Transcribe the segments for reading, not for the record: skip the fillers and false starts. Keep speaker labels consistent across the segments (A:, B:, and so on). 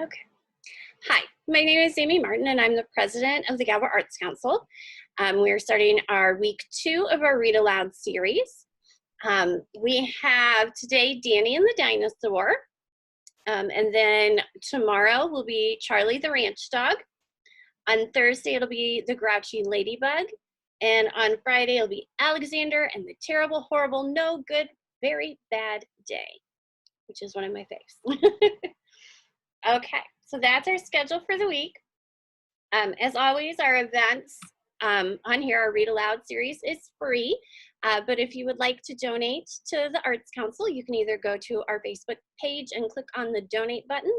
A: Okay. Hi, my name is Amy Martin, and I'm the president of the Galva Arts Council. We're starting our week 2 of our Read Aloud series. We have today Danny and the Dinosaur, and then tomorrow will be Charlie the Ranch Dog. On Thursday, it'll be the Grouchy Ladybug, and on Friday, it'll be Alexander and the Terrible, Horrible, No Good, Very Bad Day, which is one of my faves. Okay, so that's our schedule for the week. As always, our events on here, our Read Aloud series is free, but if you would like to donate to the Arts Council, you can either go to our Facebook page and click on the donate button,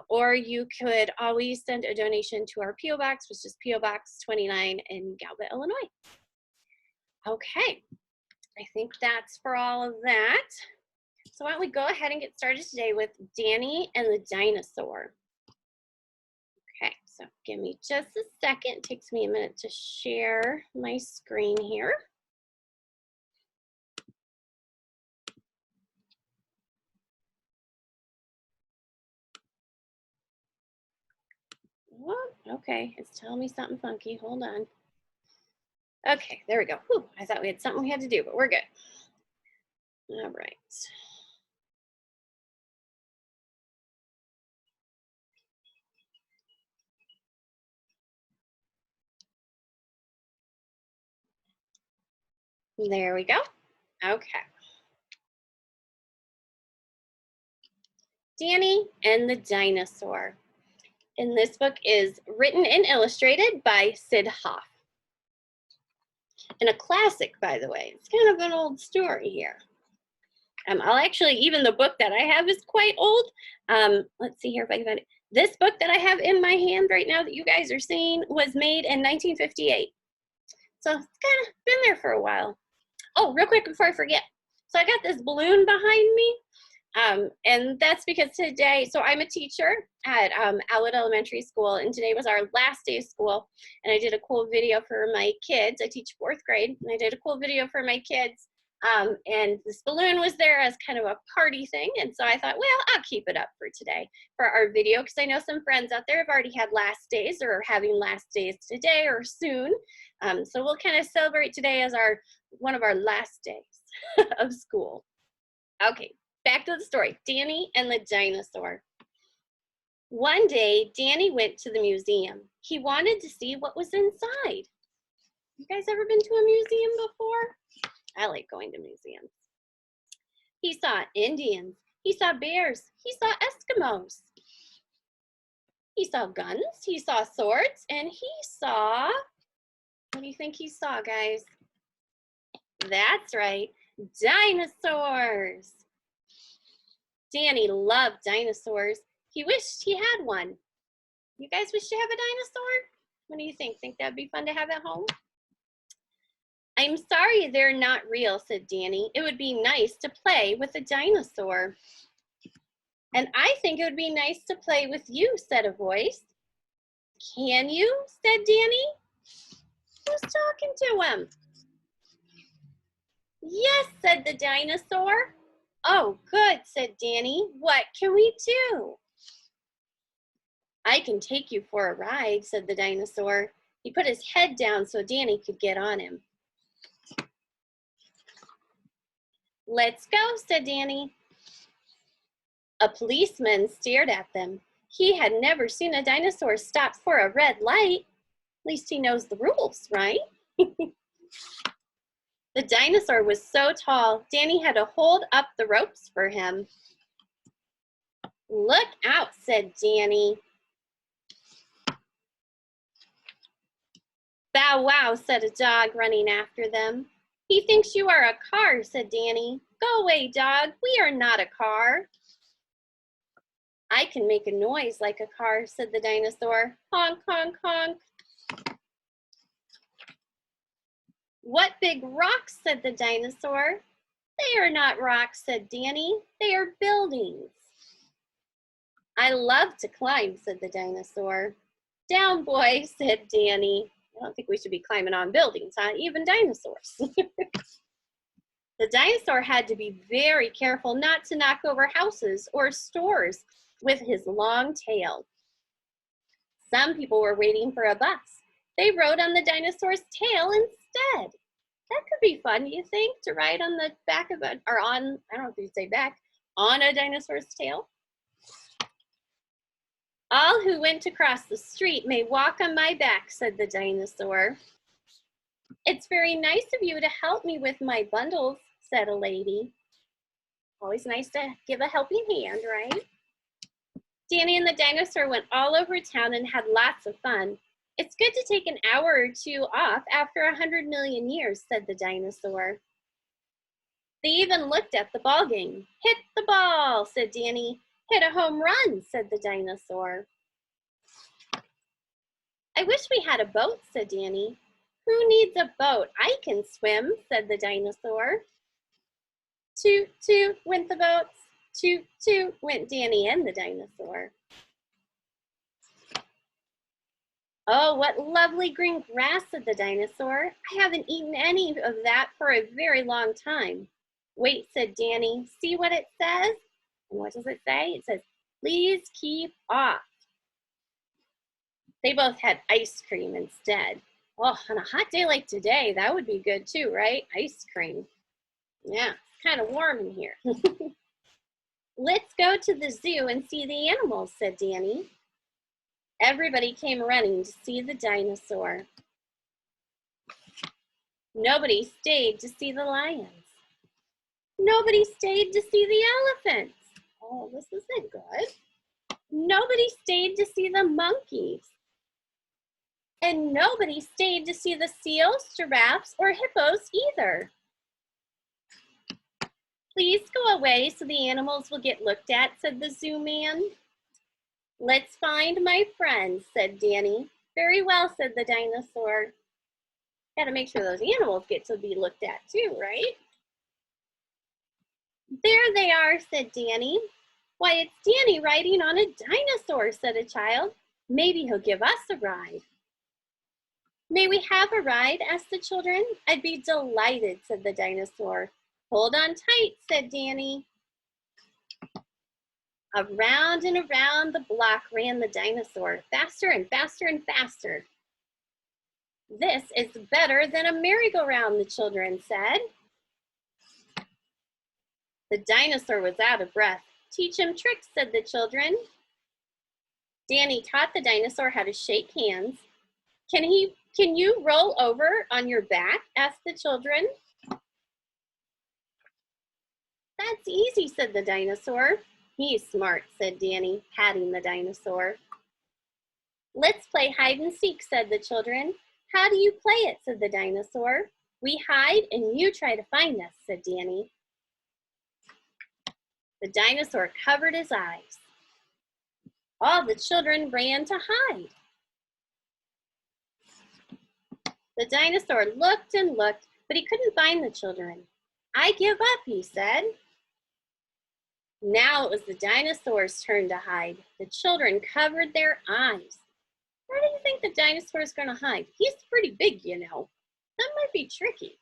A: or you could always send a donation to our P.O. Box, which is P.O. Box 29 in Galva, Illinois. Okay, I think that's for all of that. So why don't we go ahead and get started today with Danny and the Dinosaur. Okay, so give me just a second. It takes me a minute to share my screen here. What? Okay, it's telling me something funky. Hold on. Okay, there we go. Whew, I thought we had something we had to do, but we're good. All right. There we go. Okay. Danny and the Dinosaur. And this book is written and illustrated by Sid Hoff. And a classic, by the way. It's kind of an old story here. I'll actually, even the book that I have is quite old. Let's see here if I can find it. This book that I have in my hand right now that you guys are seeing was made in 1958. So it's kind of been there for a while. Oh, real quick before I forget. So I got this balloon behind me. And that's because today, so I'm a teacher at Aloud Elementary School, and today was our last day of school, and I did a cool video for my kids. I teach 4th grade, and I did a cool video for my kids, and this balloon was there as kind of a party thing, and so I thought, well, I'll keep it up for today for our video, because I know some friends out there have already had last days or are having last days today or soon, so we'll kind of celebrate today as one of our last days of school. Okay. Back to the story, Danny and the Dinosaur. One day, Danny went to the museum. He wanted to see what was inside. You guys ever been to a museum before? I like going to museums. He saw Indians. He saw bears. He saw Eskimos. He saw guns. He saw swords. And he saw, what do you think he saw, guys? That's right, dinosaurs. Danny loved dinosaurs. He wished he had one. You guys wish to have a dinosaur? What do you think? Think that'd be fun to have at home? I'm sorry they're not real, said Danny. It would be nice to play with a dinosaur. And I think it would be nice to play with you, said a voice. Can you? Said Danny. Who's talking to him? Yes, said the dinosaur. Oh, good, said Danny. What can we do? I can take you for a ride, said the dinosaur. He put his head down so Danny could get on him. Let's go, said Danny. A policeman stared at them. He had never seen a dinosaur stop for a red light. At least he knows the rules, right? The dinosaur was so tall, Danny had to hold up the ropes for him. Look out, said Danny. Bow wow, said a dog running after them. He thinks you are a car, said Danny. Go away, dog. We are not a car. I can make a noise like a car, said the dinosaur. Honk, honk, honk. What big rocks, said the dinosaur. They are not rocks, said Danny. They are buildings. I love to climb, said the dinosaur. Down, boy, said Danny. I don't think we should be climbing on buildings, huh? Even dinosaurs. The dinosaur had to be very careful not to knock over houses or stores. with his long tail. Some people were waiting for a bus. They rode on the dinosaur's tail instead. That could be fun, you think, to ride on the back of a, or on, I don't know if you'd say back, on a dinosaur's tail. All who went across the street may walk on my back, said the dinosaur. It's very nice of you to help me with my bundles, said a lady. Always nice to give a helping hand, right? Danny and the dinosaur went all over town and had lots of fun. It's good to take an hour or two off after 100 million years, said the dinosaur. They even looked at the ball game. Hit the ball, said Danny. Hit a home run, said the dinosaur. I wish we had a boat, said Danny. Who needs a boat? I can swim, said the dinosaur. Toot, toot, went the boats. Toot, toot, went Danny and the dinosaur. Oh, what lovely green grass, said the dinosaur. I haven't eaten any of that for a very long time. Wait, said Danny. See what it says? And what does it say? It says, please keep off. They both had ice cream instead. Oh, on a hot day like today, that would be good too, right? Ice cream. Yeah, it's kind of warm in here. Let's go to the zoo and see the animals, said Danny. Everybody came running to see the dinosaur. Nobody stayed to see the lions. Nobody stayed to see the elephants. Oh, this isn't good. Nobody stayed to see the monkeys. And nobody stayed to see the seals, giraffes, or hippos either. Please go away so the animals will get looked at, said the zoo man. Let's find my friends, said Danny. Very well, said the dinosaur. Got to make sure those animals get to be looked at too, right? There they are, said Danny. Why, it's Danny riding on a dinosaur, said a child. Maybe he'll give us a ride. May we have a ride, asked the children. I'd be delighted, said the dinosaur. Hold on tight, said Danny. Around and around the block ran the dinosaur, faster and faster and faster. This is better than a merry-go-round, the children said. The dinosaur was out of breath. Teach him tricks, said the children. Danny taught the dinosaur how to shake hands. Can you roll over on your back? Asked the children. That's easy, said the dinosaur. He's smart, said Danny, patting the dinosaur. Let's play hide and seek, said the children. How do you play it, said the dinosaur. We hide and you try to find us, said Danny. The dinosaur covered his eyes. All the children ran to hide. The dinosaur looked and looked, but he couldn't find the children. I give up, he said. Now it was the dinosaur's turn to hide. The children covered their eyes. Where do you think the dinosaur is going to hide? He's pretty big, you know. That might be tricky.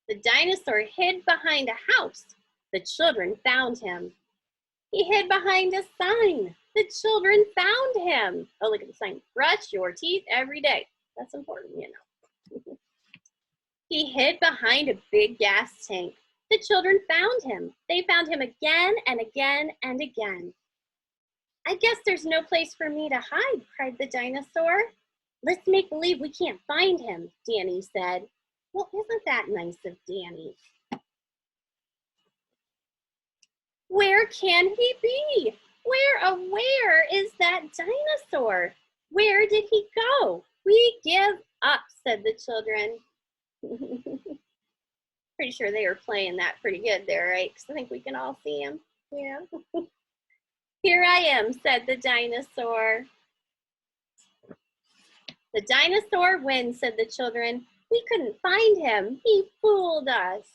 A: The dinosaur hid behind a house. The children found him. He hid behind a sign. The children found him. Oh, look at the sign. Brush your teeth every day. That's important, you know. He hid behind a big gas tank. The children found him. They found him again and again and again. I guess there's no place for me to hide, cried the dinosaur. Let's make believe we can't find him, Danny said. Well, isn't that nice of Danny? Where can he be? Where is that dinosaur? Where did he go? We give up, said the children. Pretty sure they were playing that pretty good there, right? Because I think we can all see him. Yeah. Here I am, said the dinosaur. The dinosaur wins, said the children. We couldn't find him. He fooled us.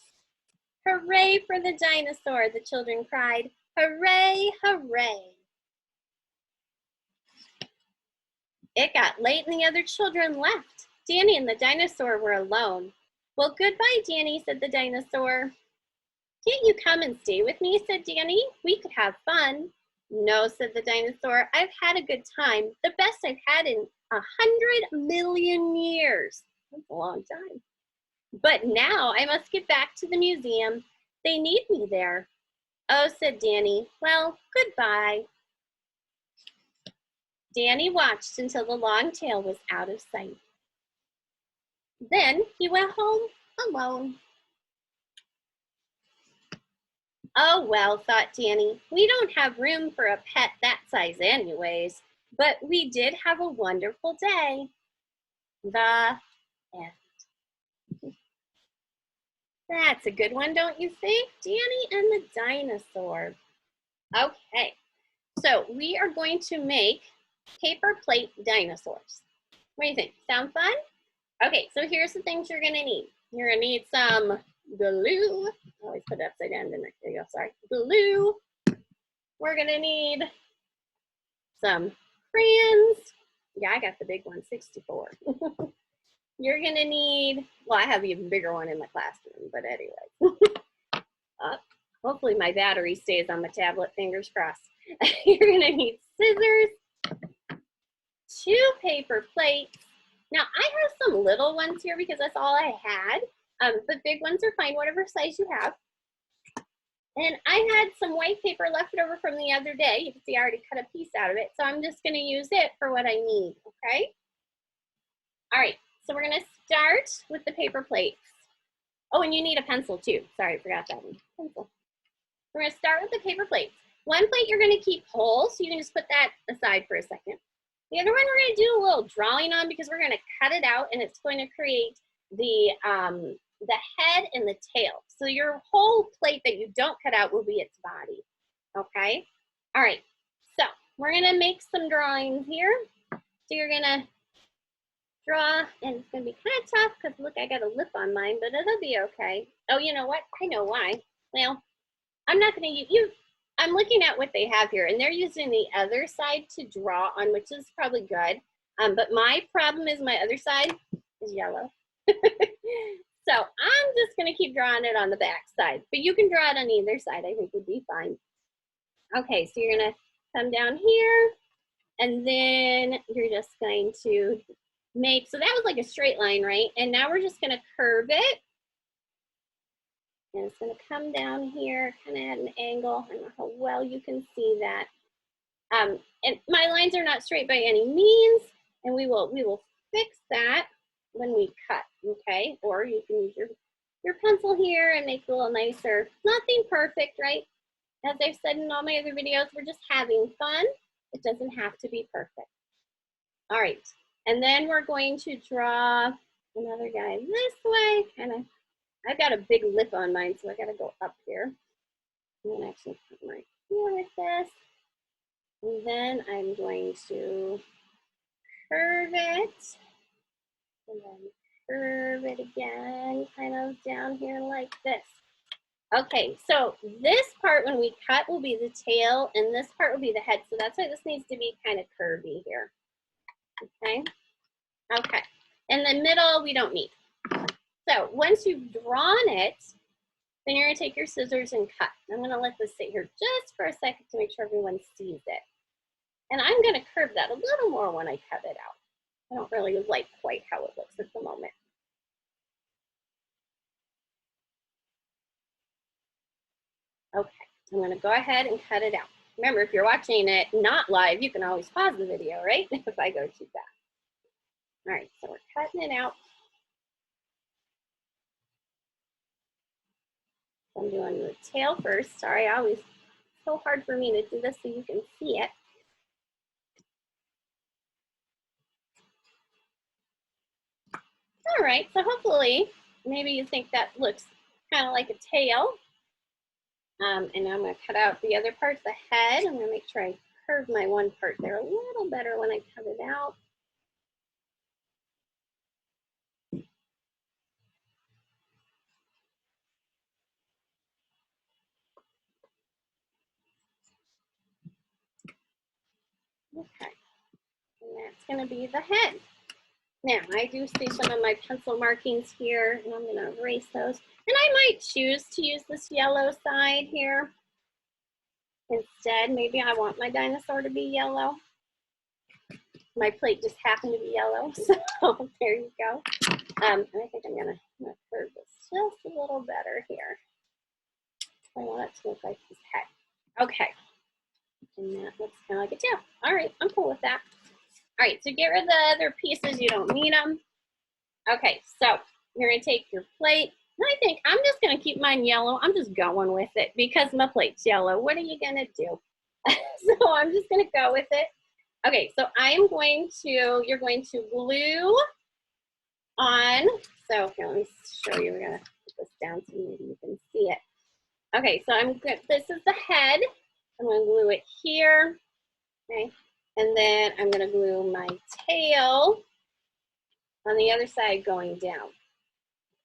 A: Hooray for the dinosaur, the children cried. Hooray, hooray. It got late and the other children left. Danny and the dinosaur were alone. Well, goodbye, Danny, said the dinosaur. Can't you come and stay with me, said Danny. We could have fun. No, said the dinosaur. I've had a good time. The best I've had in 100 million years. That's a long time. But now I must get back to the museum. They need me there. Oh, said Danny. Well, goodbye. Danny watched until the long tail was out of sight. Then he went home alone. Oh, well, thought Danny, we don't have room for a pet that size anyways, but we did have a wonderful day. The end. That's a good one, don't you think? Danny and the dinosaur. Okay, so we are going to make paper plate dinosaurs. What do you think? Sound fun? Okay, so here's the things you're gonna need. You're gonna need some glue. I always put it upside down, didn't I? There you go, sorry. Glue. We're gonna need some crayons. Yeah, I got the big one, 64. You're gonna need, well, I have an even bigger one in my classroom, but anyway. Hopefully my battery stays on my tablet, fingers crossed. You're gonna need scissors, 2 paper plates. Now I have some little ones here because that's all I had, but big ones are fine, whatever size you have. And I had some white paper left over from the other day. You can see I already cut a piece out of it, so I'm just gonna use it for what I need, okay? All right, so we're gonna start with the paper plates. Oh, and you need a pencil too. Sorry, I forgot that one. Pencil. We're gonna start with the paper plates. One plate you're gonna keep whole, so you can just put that aside for a second. The other one we're gonna do a little drawing on because we're gonna cut it out and it's going to create the head and the tail. So your whole plate that you don't cut out will be its body, okay? All right, so we're gonna make some drawings here. So you're gonna draw, and it's gonna be kind of tough because look, I got a lip on mine, but it'll be okay. Oh, you know what? I know why. Well, I'm not gonna use, I'm looking at what they have here, and they're using the other side to draw on, which is probably good. But my problem is my other side is yellow. So I'm just gonna keep drawing it on the back side, but you can draw it on either side, I think would be fine. Okay, so you're gonna come down here, and then you're just going to make, so that was like a straight line, right? And now we're just gonna curve it. And it's gonna come down here, kind of at an angle. I don't know how well you can see that. And my lines are not straight by any means, and we will fix that when we cut, okay? Or you can use your pencil here and make it a little nicer. Nothing perfect, right? As I've said in all my other videos, we're just having fun. It doesn't have to be perfect. All right, and then we're going to draw another guy this way, kind of. I've got a big lip on mine, so I gotta go up here. I'm gonna actually come right here with this. And then I'm going to curve it. And then curve it again, kind of down here like this. Okay, so this part when we cut will be the tail, and this part will be the head. So that's why this needs to be kind of curvy here. Okay, okay. In the middle, we don't need. So once you've drawn it, then you're gonna take your scissors and cut. I'm gonna let this sit here just for a second to make sure everyone sees it. And I'm gonna curve that a little more when I cut it out. I don't really like quite how it looks at the moment. Okay, I'm gonna go ahead and cut it out. Remember, if you're watching it not live, you can always pause the video, right? If I go too fast. All right, so we're cutting it out. I'm doing the tail first. Sorry, it's so hard for me to do this so you can see it. All right, so hopefully, maybe you think that looks kind of like a tail. And I'm gonna cut out the other part, the head. I'm gonna make sure I curve my one part there a little better when I cut it out. Okay, and that's gonna be the head. Now, I do see some of my pencil markings here, and I'm gonna erase those. And I might choose to use this yellow side here. Instead, maybe I want my dinosaur to be yellow. My plate just happened to be yellow, so there you go. And I think I'm gonna curve this just a little better here. I want it to look like his head. Okay, and that looks kind of like a tail. All right, I'm cool with that. All right, so get rid of the other pieces, you don't need them. Okay, so you're gonna take your plate. I think I'm just gonna keep mine yellow. I'm just going with it because my plate's yellow. What are you gonna do? So I'm just gonna go with it. Okay, so you're going to glue on, so here, let me show you. We're gonna put this down so maybe you can see it. Okay, so this is the head. I'm gonna glue it here, okay? And then I'm gonna glue my tail on the other side going down,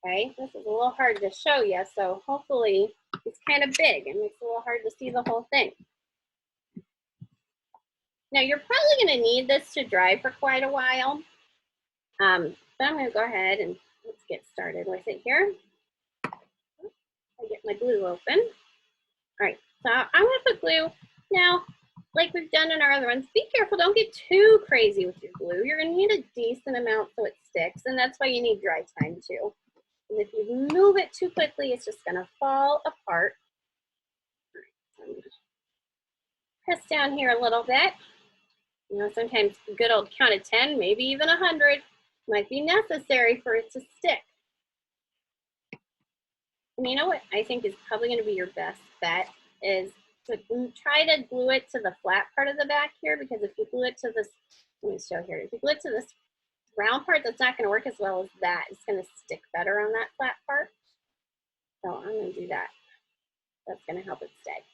A: okay? This is a little hard to show you, so hopefully it's kind of big. It makes it a little hard to see the whole thing. Now you're probably gonna need this to dry for quite a while. But I'm gonna go ahead and let's get started with it here. I get my glue open. All right, so I'm gonna put glue. Now, like we've done in our other ones, be careful, don't get too crazy with your glue. You're gonna need a decent amount so it sticks, and that's why you need dry time too. And if you move it too quickly, it's just gonna fall apart. All right, so I'm gonna press down here a little bit. You know, sometimes a good old count of 10, maybe even 100 might be necessary for it to stick. And you know what I think is probably gonna be your best bet is to try to glue it to the flat part of the back here, because if you glue it to this, let me show here, if you glue it to this round part, that's not gonna work as well as that. It's gonna stick better on that flat part. So I'm gonna do that. That's gonna help it stay.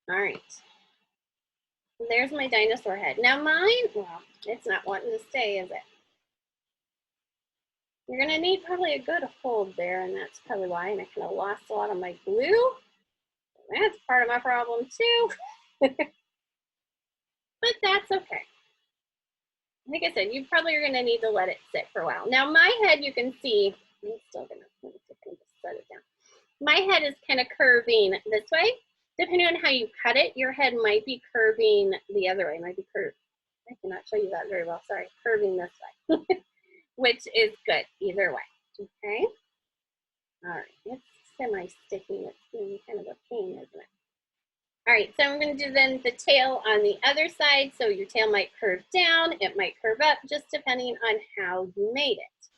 A: All right. There's my dinosaur head. Now mine, well, it's not wanting to stay, is it? You're gonna need probably a good hold there, and that's probably why, and I kind of lost a lot of my glue. That's part of my problem too. But that's okay. Like I said, you probably are gonna need to let it sit for a while. Now my head, you can see, I'm still gonna set it down. My head is kind of curving this way. Depending on how you cut it, your head might be curving the other way. It might be curved. I cannot show you that very well, sorry. Curving this way, which is good either way, okay? All right, it's semi-sticky. It's kind of a pain, isn't it? All right, so I'm gonna do then the tail on the other side. So your tail might curve down, it might curve up, just depending on how you made it.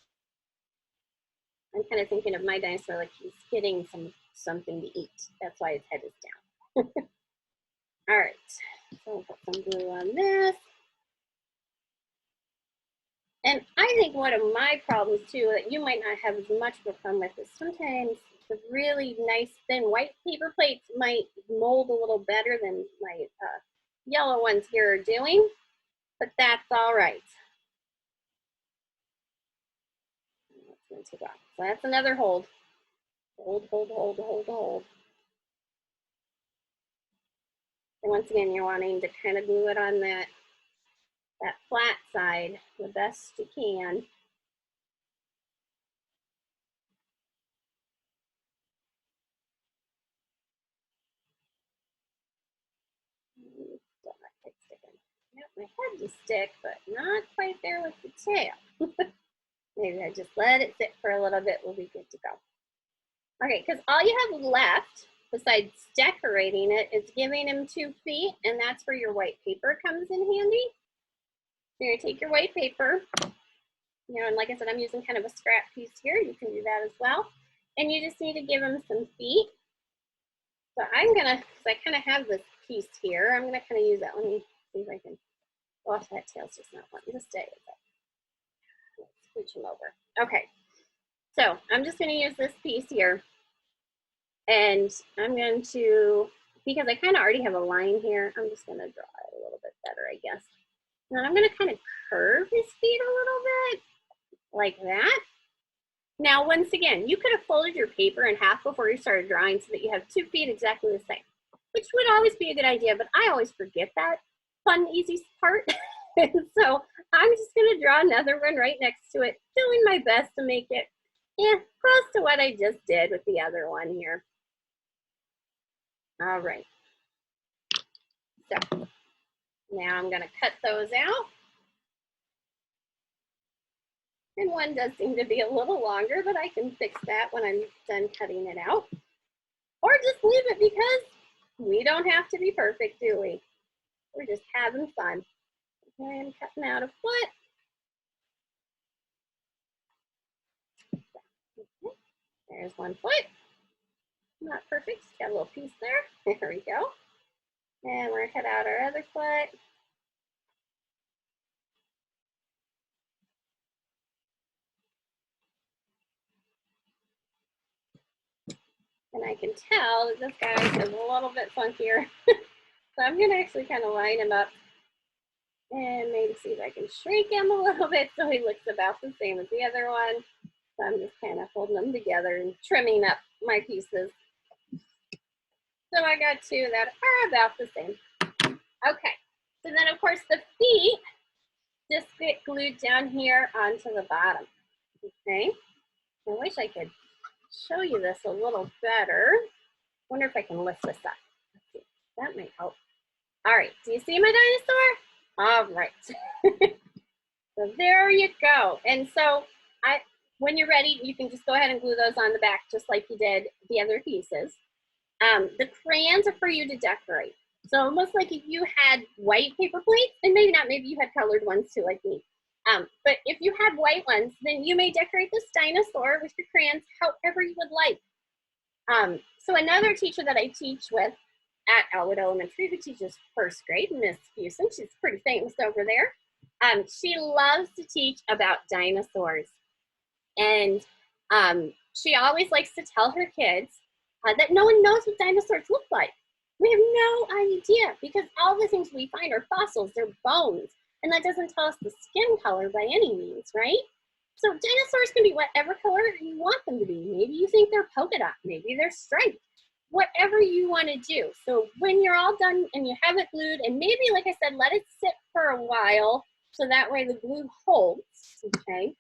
A: I'm kind of thinking of my dinosaur like he's getting something to eat. That's why his head is down. All right, so I'll put some glue on this. And I think one of my problems too that you might not have as much of a problem with is sometimes the really nice thin white paper plates might mold a little better than my yellow ones here are doing, but that's all right. So that's another hold. Hold, hold, hold, hold, hold. And once again, you're wanting to kind of glue it on that flat side the best you can. Still not quite sticking. Yep, my head will stick, but not quite there with the tail. Maybe I just let it sit for a little bit, we'll be good to go. Okay, because all you have left, besides decorating it, is giving him 2 feet, and that's where your white paper comes in handy. So you're gonna take your white paper, you know, and like I said, I'm using kind of a scrap piece here. You can do that as well. And you just need to give him some feet. So I'm gonna, because I kind of have this piece here, I'm gonna kind of use that. Let me see if I can, oh, that tail's just not wanting to stay. Let's switch him over. Okay, so I'm just gonna use this piece here. And I'm going to, because I kind of already have a line here, I'm just gonna draw it a little bit better, I guess. And then I'm gonna kind of curve his feet a little bit, like that. Now, once again, you could have folded your paper in half before you started drawing so that you have 2 feet exactly the same, which would always be a good idea, but I always forget that fun, easy part. And so I'm just gonna draw another one right next to it, doing my best to make it, yeah, close to what I just did with the other one here. All right. So now I'm gonna cut those out. And one does seem to be a little longer, but I can fix that when I'm done cutting it out. Or just leave it because we don't have to be perfect, do we? We're just having fun. Okay, I'm cutting out a foot. Okay, there's one foot. Not perfect, just got a little piece there. There we go. And we're gonna cut out our other foot. And I can tell that this guy is a little bit funkier. So I'm gonna actually kind of line him up and maybe see if I can shrink him a little bit so he looks about the same as the other one. So I'm just kind of holding them together and trimming up my pieces. So I got two that are about the same. Okay, so then of course the feet just get glued down here onto the bottom. Okay, I wish I could show you this a little better. Wonder if I can lift this up. Let's see, that might help. All right, do you see my dinosaur? All right. So there you go. And so when you're ready, you can just go ahead and glue those on the back just like you did the other pieces. The crayons are for you to decorate. So almost like if you had white paper plates, and maybe not, maybe you had colored ones too like me. But if you had white ones, then you may decorate this dinosaur with your crayons however you would like. So another teacher that I teach with at Aloud Elementary, who teaches first grade, Miss Fusen, she's pretty famous over there. She loves to teach about dinosaurs. And she always likes to tell her kids that no one knows what dinosaurs look like. We have no idea because all the things we find are fossils, they're bones. And that doesn't tell us the skin color by any means, right? So dinosaurs can be whatever color you want them to be. Maybe you think they're polka dot, maybe they're striped, whatever you want to do. So when you're all done and you have it glued, and maybe, like I said, let it sit for a while so that way the glue holds, okay?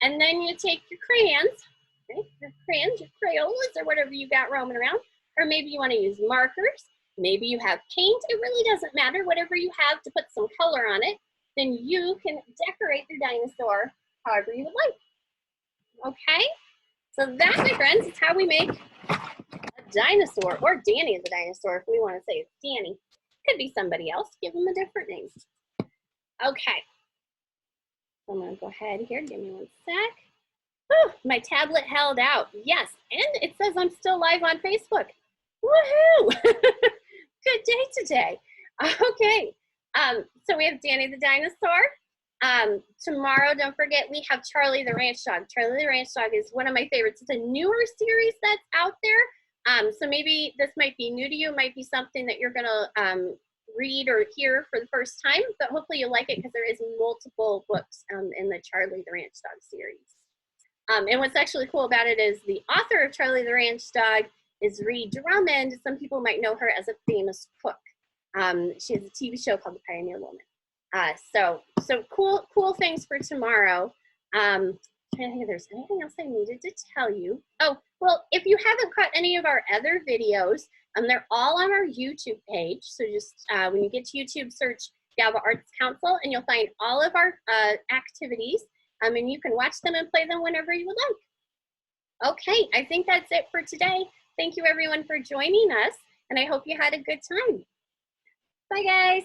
A: And then you take your crayons, okay? Your crayons, your Crayolas, or whatever you got roaming around, or maybe you want to use markers, maybe you have paint, it really doesn't matter, whatever you have to put some color on it, then you can decorate your dinosaur however you would like. Okay, so that, my friends, is how we make a dinosaur, or Danny is a dinosaur if we want to say it's Danny. Could be somebody else, give them a different name. Okay, so I'm gonna go ahead here, give me one sec. Oh, my tablet held out, yes, and it says I'm still live on Facebook. Woohoo! Good day today. Okay, so we have Danny the dinosaur. Tomorrow, don't forget, we have Charlie the Ranch Dog. Charlie the Ranch Dog is one of my favorites. It's a newer series that's out there. So maybe this might be new to you. It might be something that you're gonna read or hear for the first time, but hopefully you'll like it because there is multiple books in the Charlie the Ranch Dog series. And what's actually cool about it is the author of Charlie the Ranch Dog is Ree Drummond. Some people might know her as a famous cook. She has a TV show called The Pioneer Woman. So cool things for tomorrow. I don't think if there's anything else I needed to tell you. Oh, well, if you haven't caught any of our other videos, they're all on our YouTube page. So just when you get to YouTube, search Galva Arts Council, and you'll find all of our activities. And you can watch them and play them whenever you would like. Okay, I think that's it for today. Thank you everyone for joining us, and I hope you had a good time. Bye guys.